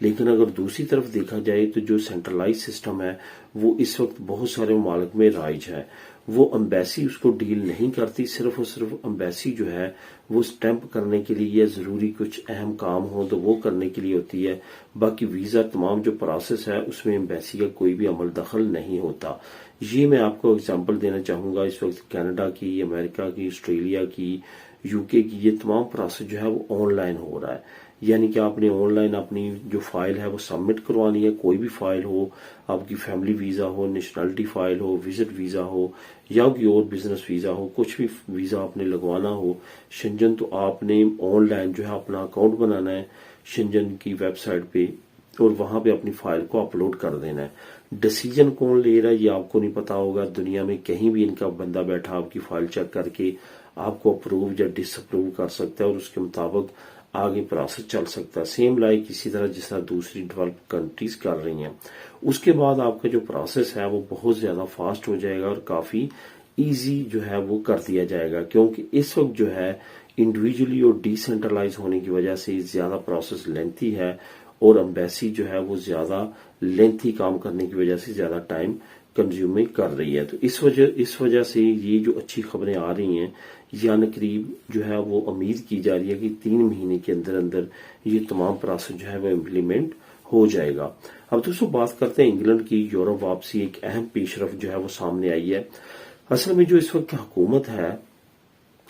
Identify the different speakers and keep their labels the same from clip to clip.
Speaker 1: لیکن اگر دوسری طرف دیکھا جائے تو جو سینٹرلائز سسٹم ہے وہ اس وقت بہت سارے ممالک میں رائج ہے. وہ امبیسی اس کو ڈیل نہیں کرتی، صرف اور صرف امبیسی جو ہے وہ سٹیمپ کرنے کے لیے یا ضروری کچھ اہم کام ہو تو وہ کرنے کے لیے ہوتی ہے. باقی ویزا تمام جو پروسیس ہے اس میں امبیسی کا کوئی بھی عمل دخل نہیں ہوتا. یہ میں آپ کو اگزامپل دینا چاہوں گا. اس وقت کینیڈا کی، امریکہ کی، آسٹریلیا کی، یو کے کی یہ تمام پروسیس جو ہے وہ آن لائن ہو رہا ہے. یعنی کہ آپ نے آن لائن اپنی جو فائل ہے وہ سبمٹ کروانی ہے. کوئی بھی فائل ہو، آپ کی فیملی ویزا ہو، نیشنلٹی فائل ہو، وزٹ ویزا ہو یا کوئی اور بزنس ویزا ہو، کچھ بھی ویزا آپ نے لگوانا ہو شنجن، تو آپ نے آن لائن جو ہے اپنا اکاؤنٹ بنانا ہے شنجن کی ویب سائٹ پہ اور وہاں پہ اپنی فائل کو اپلوڈ کر دینا ہے. ڈیسیجن کون لے رہا ہے یہ آپ کو نہیں پتا ہوگا. دنیا میں کہیں بھی ان کا بندہ بیٹھا آپ کی فائل چیک کر کے آپ کو اپروو یا ڈس اپروو کر سکتا ہے اور اس کے مطابق آگے پروسیس چل سکتا ہے. سیم لائک اسی طرح جس طرح دوسری ڈیولپ کنٹریز کر رہی ہیں. اس کے بعد آپ کا جو پروسیس ہے وہ بہت زیادہ فاسٹ ہو جائے گا اور کافی ایزی جو ہے وہ کر دیا جائے گا، کیونکہ اس وقت جو ہے انڈیویجولی اور ڈی سینٹرلائز ہونے کی وجہ سے زیادہ پروسیس لینتھی ہے اور امبیسی جو ہے وہ زیادہ لینتھی کام کرنے کی وجہ سے زیادہ ٹائم کنزیوم کر رہی ہے. تو اس وجہ سے یہ جو اچھی خبریں آ رہی ہیں یعنی قریب جو ہے وہ امید کی جا رہی ہے کہ 3 مہینے کے اندر اندر یہ تمام پروسیس جو ہے وہ امپلیمنٹ ہو جائے گا. اب دوستوں بات کرتے ہیں انگلینڈ کی. یورپ واپسی ایک اہم پیش رفت جو ہے وہ سامنے آئی ہے. اصل میں جو اس وقت حکومت ہے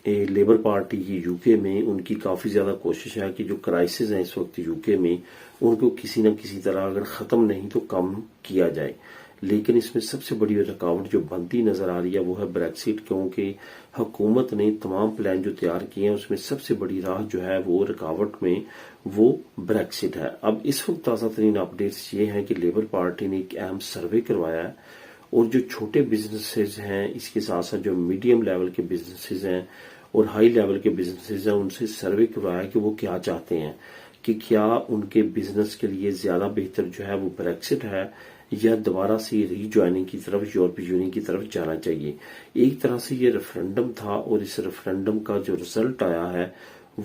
Speaker 1: لیبر پارٹی کی یو کے میں، ان کی کافی زیادہ کوشش ہے کہ جو کرائسس ہیں اس وقت یو کے میں ان کو کسی نہ کسی طرح اگر ختم نہیں تو کم کیا جائے. لیکن اس میں سب سے بڑی رکاوٹ جو بنتی نظر آ رہی ہے وہ ہے بریکسٹ، کیونکہ حکومت نے تمام پلان جو تیار کیے ہیں اس میں سب سے بڑی راہ جو ہے وہ رکاوٹ میں وہ بریکسٹ ہے. اب اس وقت تازہ ترین اپڈیٹس یہ ہیں کہ لیبر پارٹی نے ایک اہم سروے کروایا ہے اور جو چھوٹے بزنسز ہیں اس کے ساتھ ساتھ جو میڈیم لیول کے بزنسز ہیں اور ہائی لیول کے بزنسز ہیں ان سے سروے کروایا کہ وہ کیا چاہتے ہیں، کہ کیا ان کے بزنس کے لیے زیادہ بہتر جو ہے وہ بریکسٹ ہے یا دوبارہ سے ری جوائننگ کی طرف یورپی یونین کی طرف جانا چاہیے. ایک طرح سے یہ ریفرنڈم تھا اور اس ریفرنڈم کا جو رزلٹ آیا ہے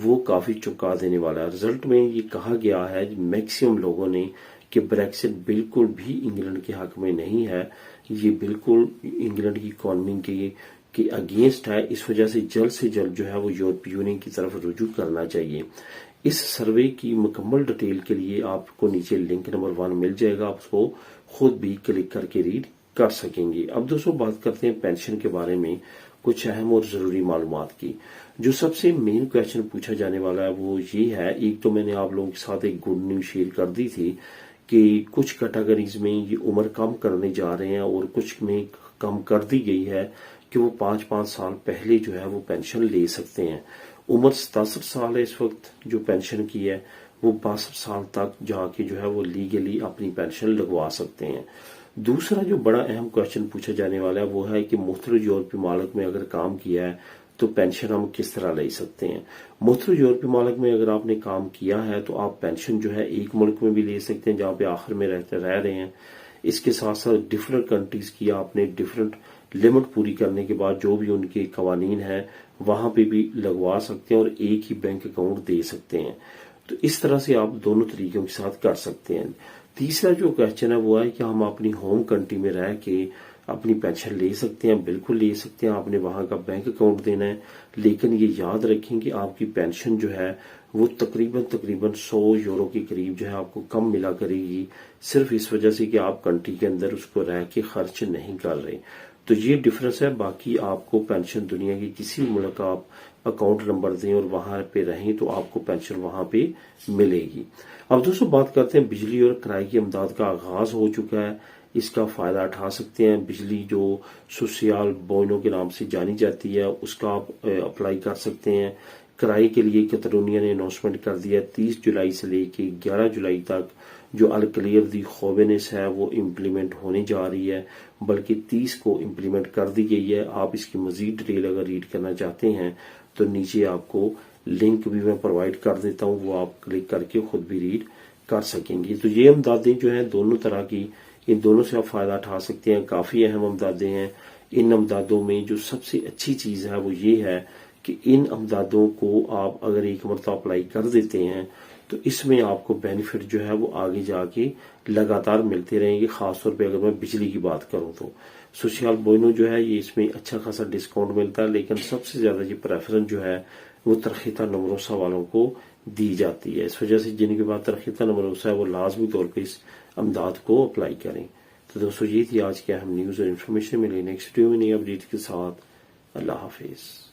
Speaker 1: وہ کافی چونکا دینے والا ہے. رزلٹ میں یہ کہا گیا ہے میکسیمم لوگوں نے کہ بریکسٹ بالکل بھی انگلینڈ کے حق میں نہیں ہے، یہ بالکل انگلینڈ کی اکانومی کے اگینسٹ ہے. اس وجہ سے جلد جو ہے وہ یورپی یونین کی طرف رجوع کرنا چاہیے. اس سروے کی مکمل ڈیٹیل کے لیے آپ کو نیچے لنک نمبر 1 مل جائے گا، آپ اس کو خود بھی کلک کر کے ریڈ کر سکیں گے. اب دوستوں بات کرتے ہیں پینشن کے بارے میں کچھ اہم اور ضروری معلومات کی. جو سب سے مین کویشچن پوچھا جانے والا ہے وہ یہ ہے، ایک تو میں نے آپ لوگوں کے ساتھ ایک گڈ نیوز شیئر کر دی تھی کہ کچھ کیٹیگریز میں یہ عمر کم کرنے جا رہے ہیں اور کچھ میں کم کر دی گئی ہے کہ وہ 5 سال پہلے جو ہے وہ پینشن لے سکتے ہیں. عمر 67 سال ہے اس وقت جو پینشن کی ہے، وہ 62 سال تک جا کے جو ہے وہ لیگلی اپنی پینشن لگوا سکتے ہیں. دوسرا جو بڑا اہم کویشچن پوچھا جانے والا ہے وہ ہے کہ مختلف یورپی ممالک میں اگر کام کیا ہے تو پینشن ہم کس طرح لے سکتے ہیں. مختلف یورپی ممالک میں اگر آپ نے کام کیا ہے تو آپ پینشن جو ہے ایک ملک میں بھی لے سکتے ہیں جہاں پہ آخر میں رہ رہے ہیں. اس کے ساتھ ساتھ ڈفرنٹ کنٹریز کی آپ نے ڈفرنٹ لمٹ پوری کرنے کے بعد جو بھی ان کے قوانین ہیں وہاں پہ بھی لگوا سکتے ہیں اور ایک ہی بینک اکاؤنٹ دے سکتے ہیں. تو اس طرح سے آپ دونوں طریقوں کے ساتھ کر سکتے ہیں. تیسرا جو کویشچن ہے وہ ہے کہ ہم اپنی ہوم کنٹری میں رہ کے اپنی پینشن لے سکتے ہیں. بالکل لے سکتے ہیں، آپ نے وہاں کا بینک اکاؤنٹ دینا ہے. لیکن یہ یاد رکھیں کہ آپ کی پینشن جو ہے وہ تقریباً 100 یورو کے قریب جو ہے آپ کو کم ملا کرے گی، صرف اس وجہ سے کہ آپ کنٹری کے اندر اس کو رہ کے خرچ نہیں کر رہے. تو یہ ڈفرنس ہے. باقی آپ کو پینشن دنیا کی کسی ملک کا آپ اکاؤنٹ نمبر دیں اور وہاں پہ رہیں تو آپ کو پینشن وہاں پہ ملے گی. اب دوستوں بات کرتے ہیں بجلی اور کرائے کی امداد کا آغاز ہو چکا ہے. اس کا فائدہ اٹھا سکتے ہیں. بجلی جو سوسیال بونوں کے نام سے جانی جاتی ہے اس کا آپ اپلائی کر سکتے ہیں. کرائے کے لیے کیٹالونیا نے اناؤنسمنٹ کر دیا 30 جولائی سے لے کے 11 جولائی تک جو الکلیر دی خوبینس ہے وہ امپلیمنٹ ہونے جا رہی ہے، بلکہ 30 کو امپلیمنٹ کر دی گئی ہے. آپ اس کی مزید ڈیٹیل اگر ریڈ کرنا چاہتے ہیں تو نیچے آپ کو لنک بھی میں پرووائڈ کر دیتا ہوں، وہ آپ کلک کر کے خود بھی ریڈ کر سکیں گے. تو یہ امدادیں جو ہیں دونوں طرح کی، ان دونوں سے آپ فائدہ اٹھا سکتے ہیں. کافی اہم امدادیں ہیں. ان امدادوں میں جو سب سے اچھی چیز ہے وہ یہ ہے کہ ان امدادوں کو آپ اگر ایک مرتبہ اپلائی کر دیتے ہیں تو اس میں آپ کو بینیفٹ جو ہے وہ آگے جا کے لگاتار ملتے رہیں گے. خاص طور پہ اگر میں بجلی کی بات کروں تو سوشیال بوئنو جو ہے یہ اس میں اچھا خاصا ڈسکاؤنٹ ملتا ہے، لیکن سب سے زیادہ یہ پریفرنس جو ہے وہ ترقیتہ نمروسہ والوں کو دی جاتی ہے. اس وجہ سے جن کے بعد ترقیتہ نمروسہ ہے وہ لازمی طور پہ اس امداد کو اپلائی کریں. تو دوستو یہ تھی آج کی اہم نیوز اور انفارمیشن. ملیں نیکسٹ ویڈیو میں نئی اپڈیٹ کے ساتھ. اللہ حافظ.